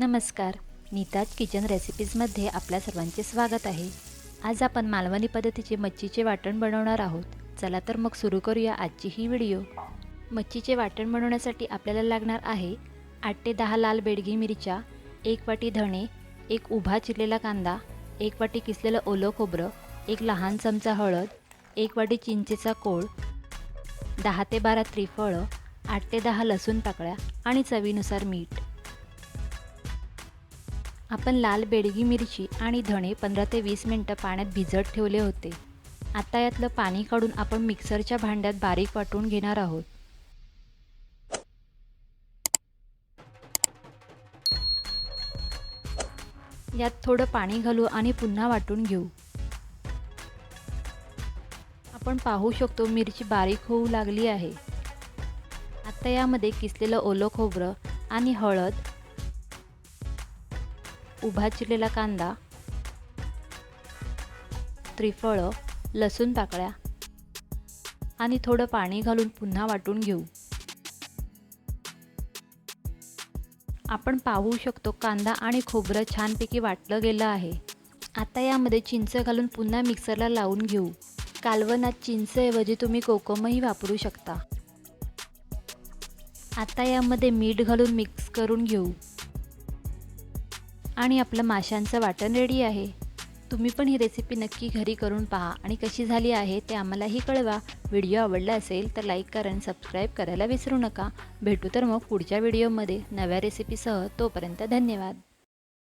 नमस्कार, नीताज किचन रेसिपीजमध्ये आपल्या सर्वांचे स्वागत आहे। आज आपण मालवणी पद्धतीचे मच्छीचे वाटण बनवणार आहोत। चला तर मग सुरू करूया आजची ही व्हिडिओ। मच्छीचे वाटण बनवण्यासाठी आपल्याला लागणार आहे 8 ते 10 लाल बेडगी मिरच्या, 1 वाटी धणे, 1 उभा चिरलेला कांदा, 1 वाटी किसलेलं ओलं खोबरं, 1 लहान चमचा हळद, 1 वाटी चिंचेचा कोळ, 10 ते 12 त्रिफळं, 8 ते 10 लसूण पाकळ्या आणि चवीनुसार मीठ। आपण लाल बेडगी मिरची आणि धणे 15 ते 20 मिनिटं पाण्यात भिजत ठेवले होते। आता यातलं पाणी काढून आपण मिक्सरच्या भांड्यात बारीक वाटून घेणार आहोत। यात थोडं पाणी घालू आणि पुन्हा वाटून घेऊ। आपण पाहू शकतो मिरची बारीक होऊ लागली आहे। आता यामध्ये किसलेलं ओलं खोबरं आणि हळद, उभा चिरलेला कांदा, त्रिफळं, लसूण पाकळ्या आणि थोडं पाणी घालून पुन्हा वाटून घेऊ। आपण पाहू शकतो कांदा आणि खोबरं छानपैकी वाटलं गेलं आहे। आता यामध्ये चिंच घालून पुन्हा मिक्सरला लावून घेऊ। कालवणात चिंचऐवजी तुम्ही कोकमही वापरू शकता। आता यामध्ये मीठ घालून मिक्स करून घेऊ आणि आपलं माशांचं वाटण रेडी आहे। तुम्ही पण ही रेसिपी नक्की घरी करून पहा आणि कशी झाली आहे ते आम्हालाही कळवा। व्हिडिओ आवडला असेल तर लाईक करा आणि सबस्क्राईब करायला विसरू नका। भेटू तर मग पुढच्या व्हिडिओमध्ये नव्या रेसिपीसह। तोपर्यंत धन्यवाद।